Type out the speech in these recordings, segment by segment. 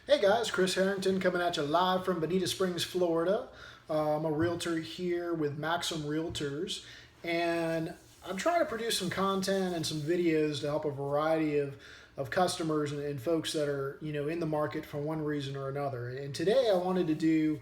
Hey guys, Chris Harrington coming at you live from Bonita Springs, Florida. I'm a realtor here with Maxim Realtors, and I'm trying to produce some content and some videos to help a variety of customers and folks that are in the market for one reason or another. And today I wanted to do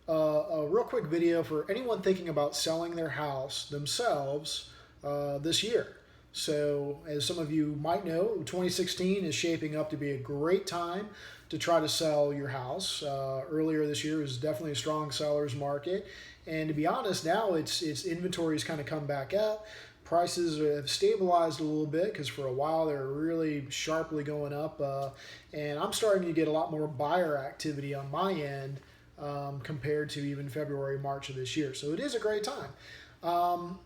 a real quick video for anyone thinking about selling their house themselves this year. So, as some of you might know, 2016 is shaping up to be a great time to try to sell your house. Earlier this year was definitely a strong seller's market, and to be honest, now its inventory has kind of come back up. Prices have stabilized a little bit because for a while they were really sharply going up, and I'm starting to get a lot more buyer activity on my end compared to even February, March of this year. So it is a great time.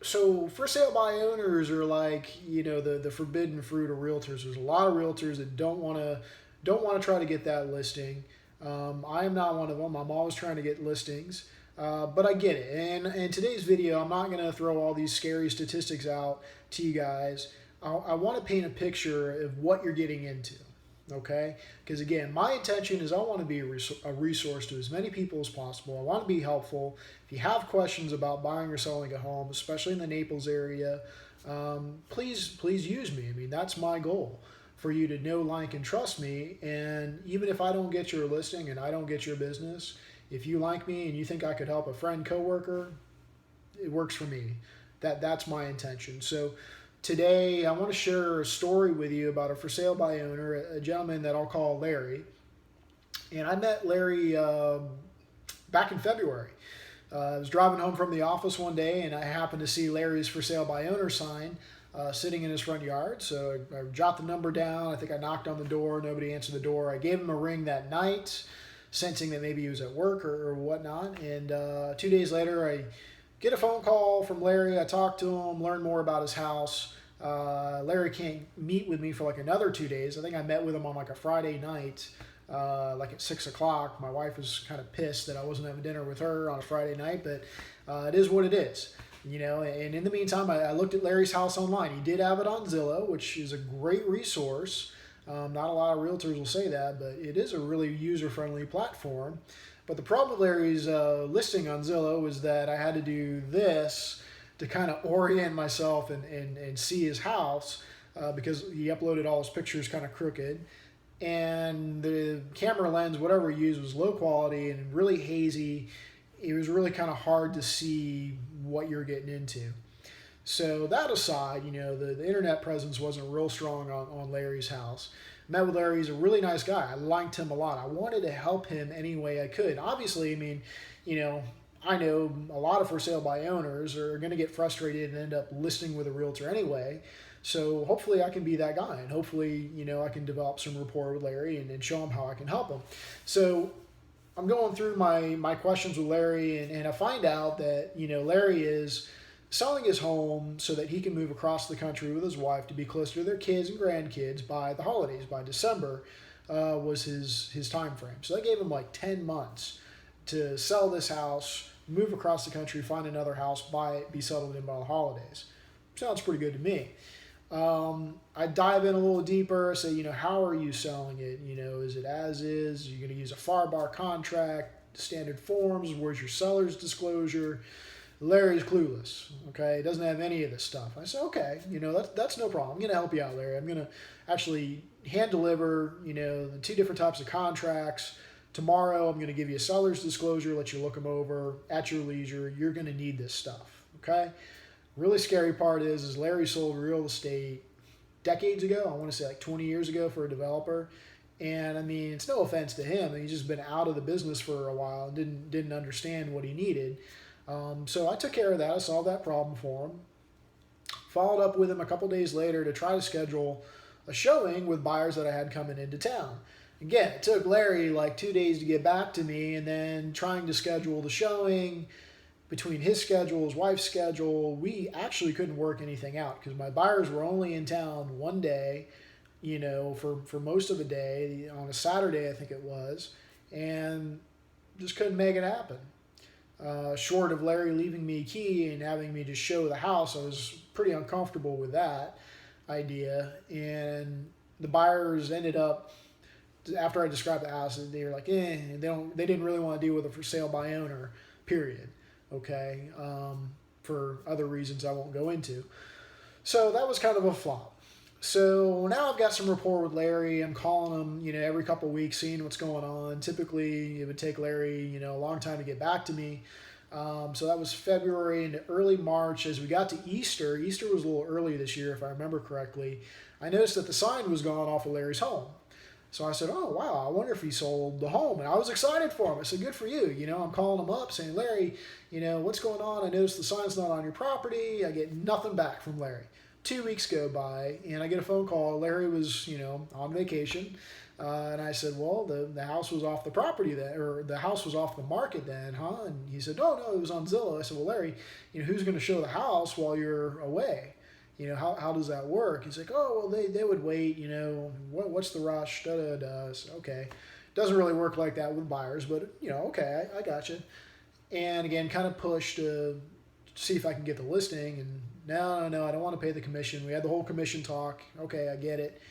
So for sale by owners are like the forbidden fruit of realtors. There's a lot of realtors that don't want to try to get that listing. I am not one of them. I'm always trying to get listings, but I get it. And in today's video, I'm not going to throw all these scary statistics out to you guys. I want to paint a picture of what you're getting into. Okay, because again, my intention is I want to be a resource to as many people as possible. I want to be helpful. If you have questions about buying or selling a home, especially in the Naples area, please use me. I mean, that's my goal, for you to know, like, and trust me. And even if I don't get your listing and I don't get your business, if you like me and you think I could help a friend, coworker, it works for me. That's my intention. So today I want to share a story with you about a for sale by owner, a gentleman that I'll call Larry. And I met Larry back in February. I was driving home from the office one day and I happened to see Larry's for sale by owner sign sitting in his front yard. So I jot the number down. I think I knocked on the door. Nobody answered the door. I gave him a ring that night, sensing that maybe he was at work or whatnot. And 2 days later, I get a phone call from Larry. I talk to him, learn more about his house. Larry can't meet with me for like another 2 days. I think I met with him on like a Friday night, like at 6 o'clock. My wife was kind of pissed that I wasn't having dinner with her on a Friday night, but it is what it is. And in the meantime, I looked at Larry's house online. He did have it on Zillow, which is a great resource. Not a lot of realtors will say that, but it is a really user-friendly platform. But the problem with Larry's listing on Zillow was that I had to do this to kind of orient myself and see his house because he uploaded all his pictures kind of crooked. And the camera lens, whatever he used, was low quality and really hazy. It was really kind of hard to see what you're getting into. So that aside, the internet presence wasn't real strong on Larry's house. Met with Larry. He's a really nice guy. I liked him a lot. I wanted to help him any way I could. Obviously, I mean, I know a lot of for sale by owners are going to get frustrated and end up listing with a realtor anyway. So hopefully I can be that guy, and hopefully I can develop some rapport with Larry and show him how I can help him. So I'm going through my questions with Larry, and I find out that Larry is selling his home so that he can move across the country with his wife to be closer to their kids and grandkids by the holidays. By December was his time frame. So that gave him like 10 months to sell this house, move across the country, find another house, buy it, be settled in by the holidays. Sounds pretty good to me. I dive in a little deeper, say, how are you selling it? Is it as is? Are you going to use a FAR contract, standard forms? Where's your seller's disclosure? Larry's clueless, okay? He doesn't have any of this stuff. I said, okay, that's no problem. I'm going to help you out, Larry. I'm going to actually hand deliver, the two different types of contracts. Tomorrow, I'm going to give you a seller's disclosure, let you look them over at your leisure. You're going to need this stuff, okay? Really scary part is Larry sold real estate decades ago. I want to say like 20 years ago for a developer. And I mean, it's no offense to him. He's just been out of the business for a while and didn't understand what he needed. So I took care of that. I solved that problem for him. Followed up with him a couple days later to try to schedule a showing with buyers that I had coming into town. Again, it took Larry like 2 days to get back to me, and then trying to schedule the showing between his schedule, his wife's schedule, we actually couldn't work anything out because my buyers were only in town one day, for most of the day, on a Saturday, I think it was, and just couldn't make it happen. Short of Larry leaving me a key and having me just show the house, I was pretty uncomfortable with that idea. And the buyers ended up after I described the house, they were like, they didn't really want to deal with a for sale by owner, period. Okay, for other reasons I won't go into. So that was kind of a flop. So now I've got some rapport with Larry. I'm calling him, every couple of weeks, seeing what's going on. Typically, it would take Larry, a long time to get back to me. So that was February into early March. As we got to Easter, Easter was a little early this year, if I remember correctly. I noticed that the sign was gone off of Larry's home. So I said, oh, wow, I wonder if he sold the home. And I was excited for him. I said, good for you. I'm calling him up saying, Larry, what's going on? I noticed the sign's not on your property. I get nothing back from Larry. 2 weeks go by, and I get a phone call. Larry was, on vacation. And I said, well, the house was off the property then, or the house was off the market then, huh? And he said, no, it was on Zillow. I said, well, Larry, who's going to show the house while you're away? How does that work? He's like, oh, well, they would wait, what's the rush? So, okay. Doesn't really work like that with buyers, but, okay, I got you. And again, kind of pushed to see if I can get the listing. And no, I don't want to pay the commission. We had the whole commission talk. Okay, I get it.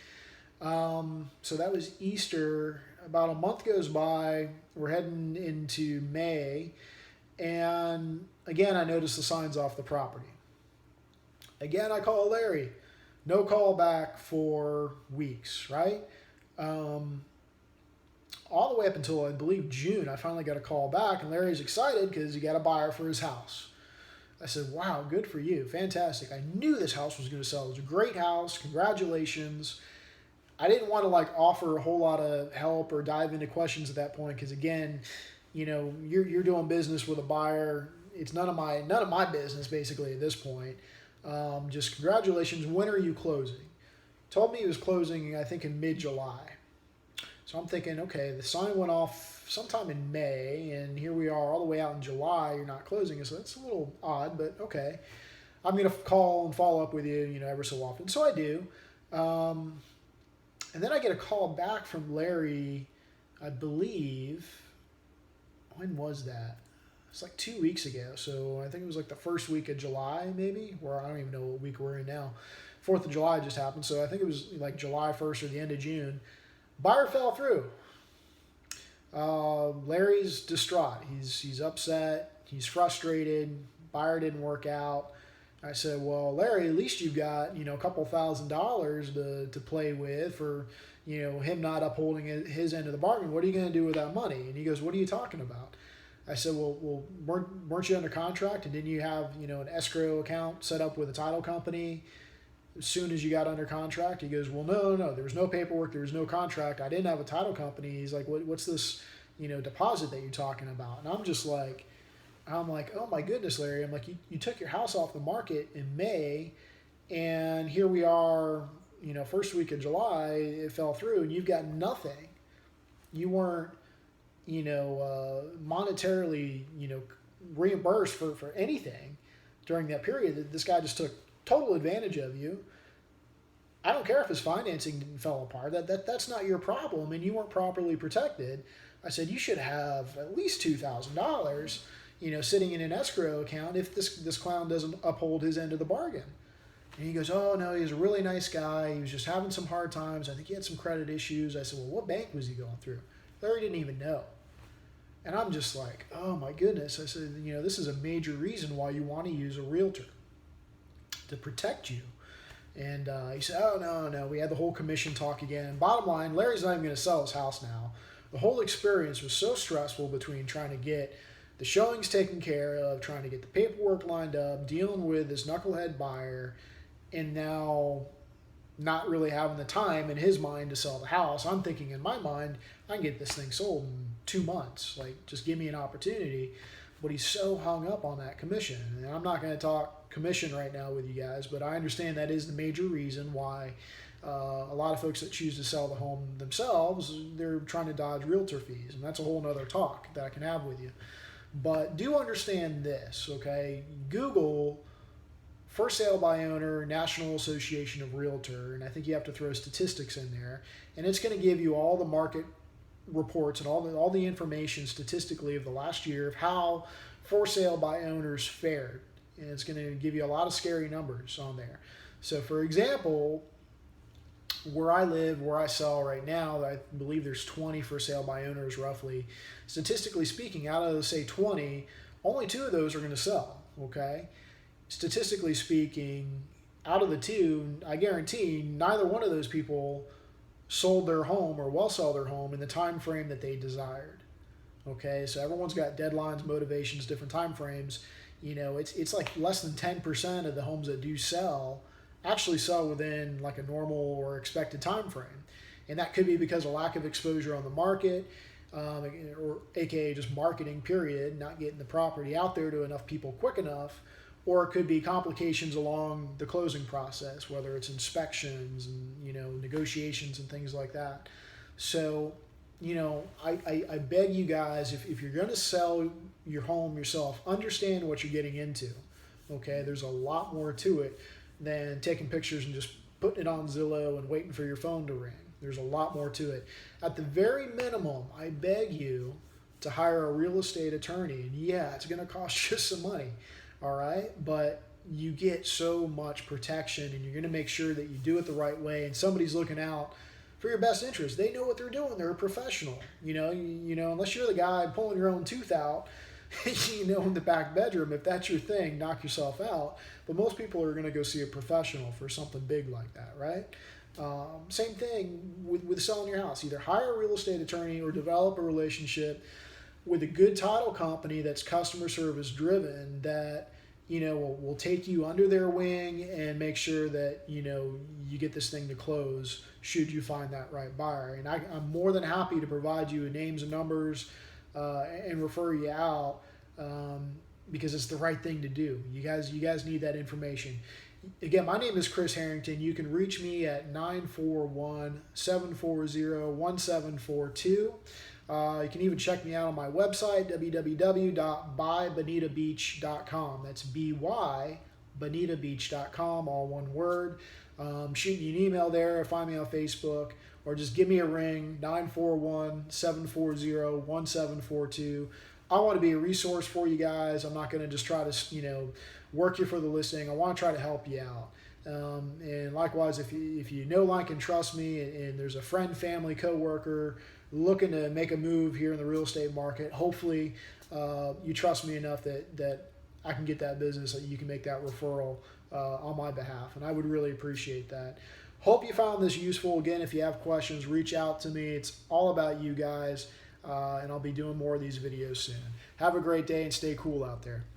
So that was Easter. About a month goes by. We're heading into May. And again, I noticed the signs off the property. Again, I call Larry. No call back for weeks, right? All the way up until, I believe, June, I finally got a call back, and Larry's excited because he got a buyer for his house. I said, wow, good for you. Fantastic. I knew this house was going to sell. It was a great house. Congratulations. I didn't want to offer a whole lot of help or dive into questions at that point because, again, you're doing business with a buyer. It's none of my business, basically, at this point. Just congratulations. When are you closing? Told me he was closing, I think, in mid-July. So I'm thinking, okay, the sign went off sometime in May, and here we are all the way out in July. You're not closing, so that's a little odd, but okay. I'm going to call and follow up with you, ever so often. So I do. And then I get a call back from Larry, I believe, when was that? It's like 2 weeks ago. So I think it was like the first week of July, maybe, or I don't even know what week we're in now. 4th of July just happened. So I think it was like July 1st or the end of June. Buyer fell through. Larry's distraught. He's upset. He's frustrated. Buyer didn't work out. I said, well, Larry, at least you've got, a couple $1,000s to play with for, him not upholding his end of the bargain. What are you going to do with that money? And he goes, what are you talking about? I said, well, weren't you under contract? And didn't you have, an escrow account set up with a title company as soon as you got under contract? He goes, well, no. There was no paperwork. There was no contract. I didn't have a title company. He's like, what's this, deposit that you're talking about? And I'm like, oh my goodness, Larry. I'm like, you took your house off the market in May, and here we are, first week of July, it fell through, and you've got nothing. You weren't, monetarily, reimbursed for anything during that period. This guy just took total advantage of you. I don't care if his financing fell apart. That's not your problem, and you weren't properly protected. I said, you should have at least $2,000, sitting in an escrow account if this clown doesn't uphold his end of the bargain. And he goes, oh, no, he's a really nice guy. He was just having some hard times. I think he had some credit issues. I said, well, what bank was he going through? Larry didn't even know. And I'm just like, oh, my goodness. I said, this is a major reason why you want to use a realtor, to protect you. And he said, oh, no. We had the whole commission talk again. Bottom line, Larry's not even going to sell his house now. The whole experience was so stressful between trying to get the showings taken care of, trying to get the paperwork lined up, dealing with this knucklehead buyer, and now not really having the time in his mind to sell the house. I'm thinking in my mind, I can get this thing sold in 2 months. Just give me an opportunity. But he's so hung up on that commission. And I'm not going to talk commission right now with you guys, but I understand that is the major reason why a lot of folks that choose to sell the home themselves, they're trying to dodge realtor fees. And that's a whole nother talk that I can have with you. But do understand this, okay? Google for sale by owner, National Association of Realtor, and I think you have to throw statistics in there, and it's going to give you all the market reports and all the information statistically of the last year of how for sale by owners fared, and it's going to give you a lot of scary numbers on there. So, for example, Where I live, where I sell right now, I believe there's 20 for sale by owners roughly. Statistically speaking, out of say 20, only 2 of those are going to sell. Okay, statistically speaking, out of the 2, I guarantee neither one of those people sold their home or will sell their home in the time frame that they desired. Okay, so everyone's got deadlines, motivations, different time frames. It's like less than 10% of the homes that do sell actually sell within like a normal or expected time frame, and that could be because of lack of exposure on the market, or aka just marketing period, not getting the property out there to enough people quick enough, or it could be complications along the closing process, whether it's inspections and negotiations and things like that. So I beg you guys, if you're going to sell your home yourself, understand what you're getting into. Okay, there's a lot more to it than taking pictures and just putting it on Zillow and waiting for your phone to ring. There's a lot more to it. At the very minimum, I beg you to hire a real estate attorney. And yeah, it's going to cost you some money, all right? But you get so much protection, and you're going to make sure that you do it the right way, and somebody's looking out for your best interest. They know what they're doing. They're a professional. Unless you're the guy pulling your own tooth out, in the back bedroom, if that's your thing, knock yourself out. But most people are going to go see a professional for something big like that, right? Same thing with selling your house. Either hire a real estate attorney or develop a relationship with a good title company that's customer service driven, that will take you under their wing and make sure that you get this thing to close should you find that right buyer. And I'm more than happy to provide you names and numbers and refer you out, because it's the right thing to do. You guys need that information. Again, my name is Chris Harrington. You can reach me at 941-740-1742. You can even check me out on my website, www.bybonitabeach.com. That's BY, bonitabeach.com, all one word. Shoot me an email there, find me on Facebook, or just give me a ring, 941-740-1742. I want to be a resource for you guys. I'm not going to just try to, work you for the listing. I want to try to help you out. And likewise, if you know, like, and trust me, and there's a friend, family, coworker looking to make a move here in the real estate market, hopefully you trust me enough that I can get that business, that you can make that referral on my behalf. And I would really appreciate that. Hope you found this useful. Again, if you have questions, reach out to me. It's all about you guys. And I'll be doing more of these videos soon. Have a great day and stay cool out there.